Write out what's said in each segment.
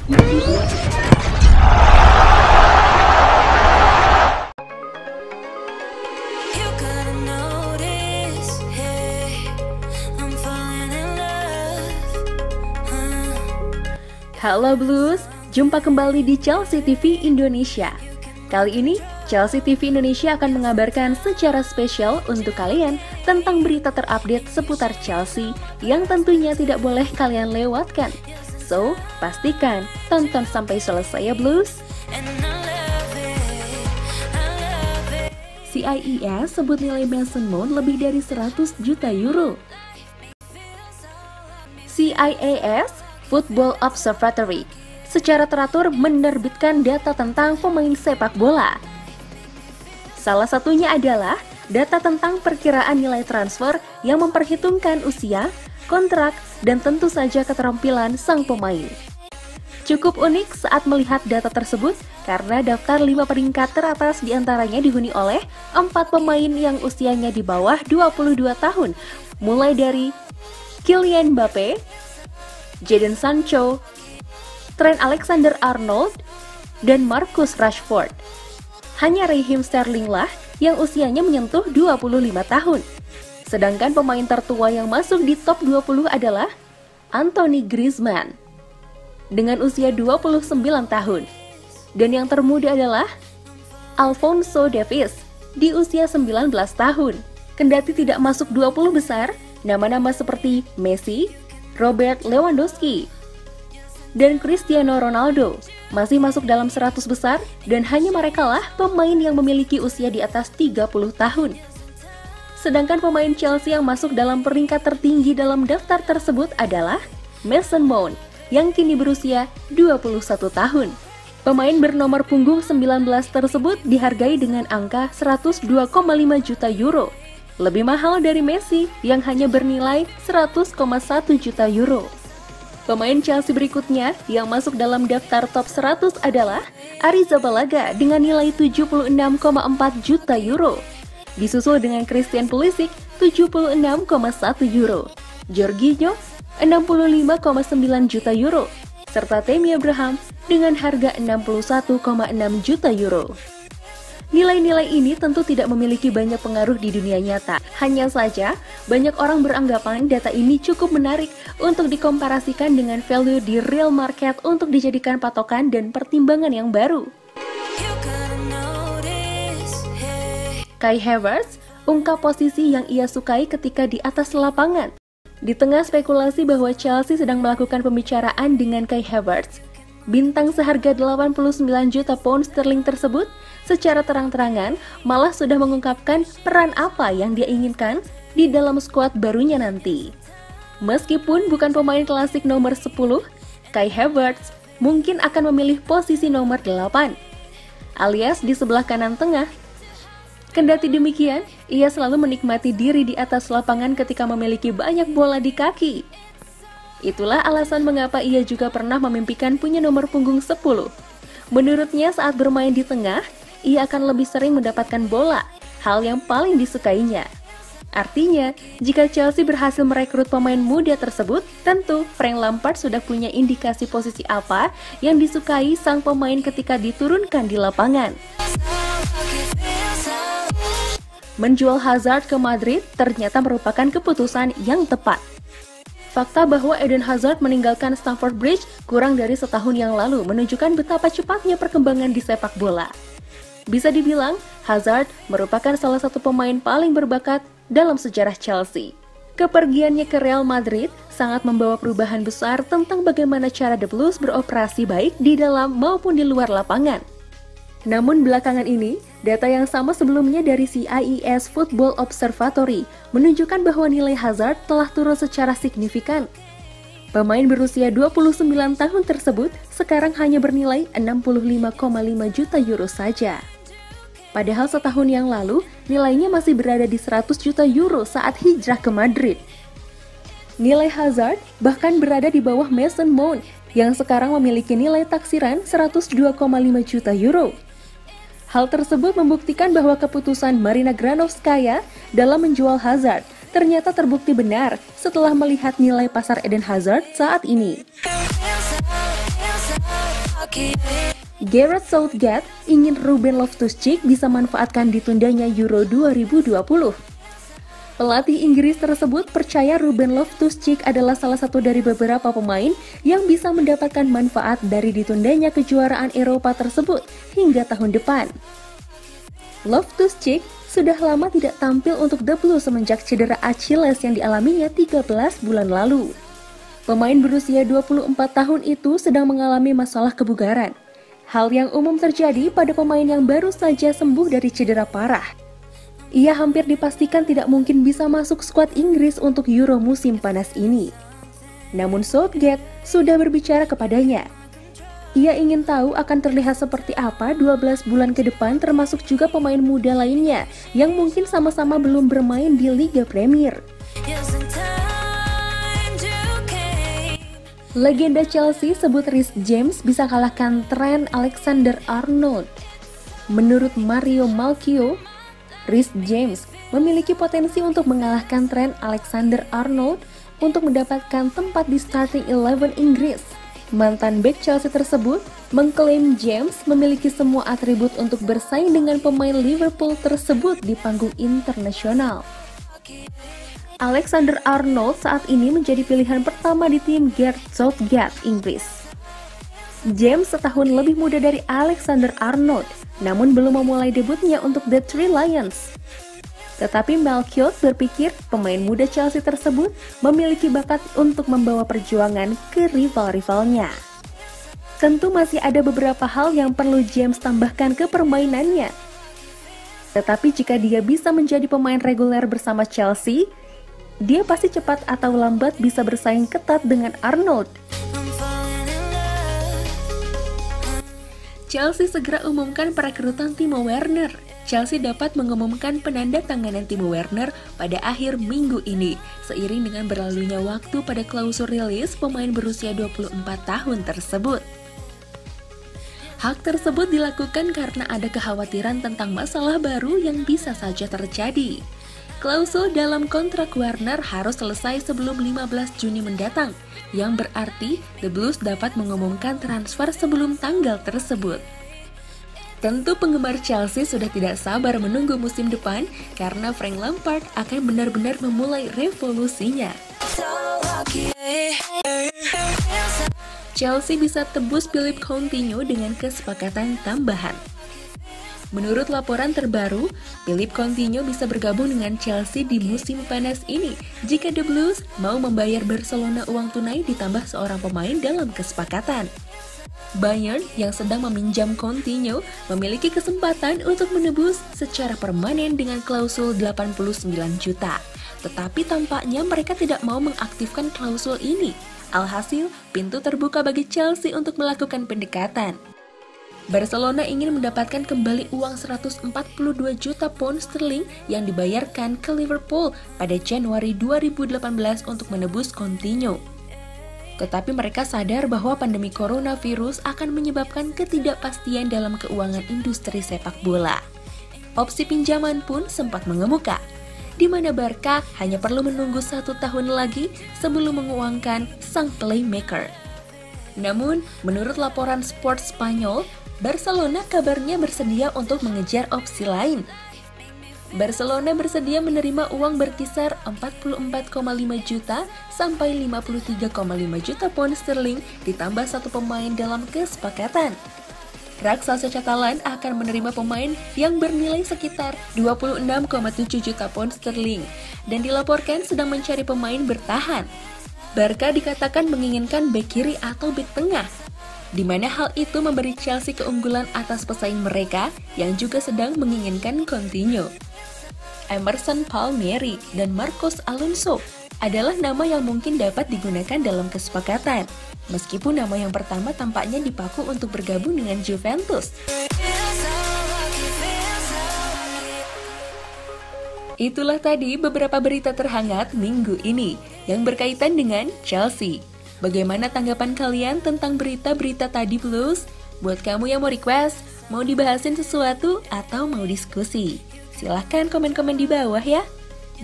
Halo Blues, jumpa kembali di Chelsea TV Indonesia. Kali ini, Chelsea TV Indonesia akan mengabarkan secara spesial untuk kalian tentang berita terupdate seputar Chelsea yang tentunya tidak boleh kalian lewatkan. So, pastikan tonton sampai selesai ya Blues. CIES sebut nilai Mason Mount lebih dari 100 juta euro. CIES Football Observatory secara teratur menerbitkan data tentang pemain sepak bola. Salah satunya adalah data tentang perkiraan nilai transfer yang memperhitungkan usia, kontrak, dan tentu saja keterampilan sang pemain. Cukup unik saat melihat data tersebut karena daftar 5 peringkat teratas diantaranya dihuni oleh 4 pemain yang usianya di bawah 22 tahun, mulai dari Kylian Mbappe, Jadon Sancho, Trent Alexander-Arnold, dan Marcus Rashford. Hanya Raheem Sterling lah yang usianya menyentuh 25 tahun. Sedangkan pemain tertua yang masuk di top 20 adalah Anthony Griezmann dengan usia 29 tahun. Dan yang termuda adalah Alphonso Davies di usia 19 tahun. Kendati tidak masuk 20 besar, nama-nama seperti Messi, Robert Lewandowski, dan Cristiano Ronaldo masih masuk dalam 100 besar dan hanya merekalah pemain yang memiliki usia di atas 30 tahun. Sedangkan pemain Chelsea yang masuk dalam peringkat tertinggi dalam daftar tersebut adalah Mason Mount yang kini berusia 21 tahun. Pemain bernomor punggung 19 tersebut dihargai dengan angka 102,5 juta euro. Lebih mahal dari Messi yang hanya bernilai 100,1 juta euro. Pemain Chelsea berikutnya yang masuk dalam daftar top 100 adalah Arrizabalaga dengan nilai 76,4 juta euro. Disusul dengan Christian Pulisic 76,1 euro, Jorginho 65,9 juta euro, serta Tammy Abraham dengan harga 61,6 juta euro. Nilai-nilai ini tentu tidak memiliki banyak pengaruh di dunia nyata. Hanya saja, banyak orang beranggapan data ini cukup menarik untuk dikomparasikan dengan value di real market untuk dijadikan patokan dan pertimbangan yang baru. Kai Havertz ungkap posisi yang ia sukai ketika di atas lapangan. Di tengah spekulasi bahwa Chelsea sedang melakukan pembicaraan dengan Kai Havertz, bintang seharga 89 juta pound sterling tersebut secara terang-terangan malah sudah mengungkapkan peran apa yang dia inginkan di dalam skuad barunya nanti. Meskipun bukan pemain klasik nomor 10, Kai Havertz mungkin akan memilih posisi nomor 8, alias di sebelah kanan tengah. Kendati demikian, ia selalu menikmati diri di atas lapangan ketika memiliki banyak bola di kaki. Itulah alasan mengapa ia juga pernah memimpikan punya nomor punggung 10. Menurutnya saat bermain di tengah, ia akan lebih sering mendapatkan bola, hal yang paling disukainya. Artinya, jika Chelsea berhasil merekrut pemain muda tersebut, tentu Frank Lampard sudah punya indikasi posisi apa yang disukai sang pemain ketika diturunkan di lapangan. Menjual Hazard ke Madrid ternyata merupakan keputusan yang tepat. Fakta bahwa Eden Hazard meninggalkan Stamford Bridge kurang dari setahun yang lalu menunjukkan betapa cepatnya perkembangan di sepak bola. Bisa dibilang, Hazard merupakan salah satu pemain paling berbakat dalam sejarah Chelsea. Kepergiannya ke Real Madrid sangat membawa perubahan besar tentang bagaimana cara The Blues beroperasi baik di dalam maupun di luar lapangan. Namun belakangan ini, data yang sama sebelumnya dari CIES Football Observatory menunjukkan bahwa nilai Hazard telah turun secara signifikan. Pemain berusia 29 tahun tersebut sekarang hanya bernilai 65,5 juta euro saja. Padahal setahun yang lalu, nilainya masih berada di 100 juta euro saat hijrah ke Madrid. Nilai Hazard bahkan berada di bawah Mason Mount yang sekarang memiliki nilai taksiran 102,5 juta euro. Hal tersebut membuktikan bahwa keputusan Marina Granovskaya dalam menjual Hazard ternyata terbukti benar setelah melihat nilai pasar Eden Hazard saat ini. Gareth Southgate ingin Ruben Loftus-Cheek bisa manfaatkan ditundanya Euro 2020. Pelatih Inggris tersebut percaya Ruben Loftus-Cheek adalah salah satu dari beberapa pemain yang bisa mendapatkan manfaat dari ditundanya kejuaraan Eropa tersebut hingga tahun depan. Loftus-Cheek sudah lama tidak tampil untuk The Blues semenjak cedera Achilles yang dialaminya 13 bulan lalu. Pemain berusia 24 tahun itu sedang mengalami masalah kebugaran. Hal yang umum terjadi pada pemain yang baru saja sembuh dari cedera parah. Ia hampir dipastikan tidak mungkin bisa masuk skuad Inggris untuk Euro musim panas ini. Namun Southgate sudah berbicara kepadanya. Ia ingin tahu akan terlihat seperti apa 12 bulan ke depan, termasuk juga pemain muda lainnya yang mungkin sama-sama belum bermain di Liga Premier. Legenda Chelsea sebut Reece James bisa kalahkan Trent Alexander-Arnold. Menurut Mario Malchio, Reece James memiliki potensi untuk mengalahkan Trent Alexander-Arnold untuk mendapatkan tempat di starting 11 Inggris. Mantan bek Chelsea tersebut mengklaim James memiliki semua atribut untuk bersaing dengan pemain Liverpool tersebut di panggung internasional. Alexander-Arnold saat ini menjadi pilihan pertama di tim Gareth Southgate Inggris. James setahun lebih muda dari Alexander-Arnold, namun belum memulai debutnya untuk The Three Lions. Tetapi Malchiot berpikir pemain muda Chelsea tersebut memiliki bakat untuk membawa perjuangan ke rival-rivalnya. Tentu masih ada beberapa hal yang perlu James tambahkan ke permainannya. Tetapi jika dia bisa menjadi pemain reguler bersama Chelsea, dia pasti cepat atau lambat bisa bersaing ketat dengan Arnold. Chelsea segera umumkan perekrutan Timo Werner. Chelsea dapat mengumumkan penandatanganan Timo Werner pada akhir minggu ini, seiring dengan berlalunya waktu pada klausul rilis pemain berusia 24 tahun tersebut. Hak tersebut dilakukan karena ada kekhawatiran tentang masalah baru yang bisa saja terjadi. Klausul dalam kontrak Werner harus selesai sebelum 15 Juni mendatang, yang berarti The Blues dapat mengumumkan transfer sebelum tanggal tersebut. Tentu penggemar Chelsea sudah tidak sabar menunggu musim depan karena Frank Lampard akan benar-benar memulai revolusinya. Chelsea bisa tebus Philippe Coutinho dengan kesepakatan tambahan. Menurut laporan terbaru, Philippe Coutinho bisa bergabung dengan Chelsea di musim panas ini jika The Blues mau membayar Barcelona uang tunai ditambah seorang pemain dalam kesepakatan. Bayern yang sedang meminjam Coutinho memiliki kesempatan untuk menebus secara permanen dengan klausul 89 juta. Tetapi tampaknya mereka tidak mau mengaktifkan klausul ini. Alhasil, pintu terbuka bagi Chelsea untuk melakukan pendekatan. Barcelona ingin mendapatkan kembali uang 142 juta pound sterling yang dibayarkan ke Liverpool pada Januari 2018 untuk menebus Coutinho. Tetapi mereka sadar bahwa pandemi coronavirus akan menyebabkan ketidakpastian dalam keuangan industri sepak bola. Opsi pinjaman pun sempat mengemuka, di mana Barca hanya perlu menunggu 1 tahun lagi sebelum menguangkan sang playmaker. Namun, menurut laporan Sport Spanyol, Barcelona kabarnya bersedia untuk mengejar opsi lain. Barcelona bersedia menerima uang berkisar 44,5 juta sampai 53,5 juta pound sterling ditambah satu pemain dalam kesepakatan. Raksasa Catalan akan menerima pemain yang bernilai sekitar 26,7 juta pound sterling dan dilaporkan sedang mencari pemain bertahan. Barca dikatakan menginginkan bek kiri atau bek tengah, di mana hal itu memberi Chelsea keunggulan atas pesaing mereka yang juga sedang menginginkan Coutinho. Emerson Palmieri dan Marcos Alonso adalah nama yang mungkin dapat digunakan dalam kesepakatan, meskipun nama yang pertama tampaknya dipaku untuk bergabung dengan Juventus. Itulah tadi beberapa berita terhangat minggu ini yang berkaitan dengan Chelsea. Bagaimana tanggapan kalian tentang berita-berita tadi, Blues? Buat kamu yang mau request, mau dibahasin sesuatu, atau mau diskusi? Silahkan komen-komen di bawah ya.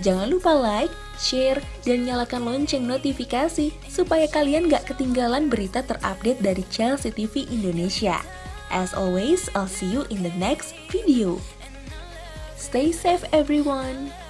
Jangan lupa like, share, dan nyalakan lonceng notifikasi supaya kalian gak ketinggalan berita terupdate dari Chelsea TV Indonesia. As always, I'll see you in the next video. Stay safe everyone!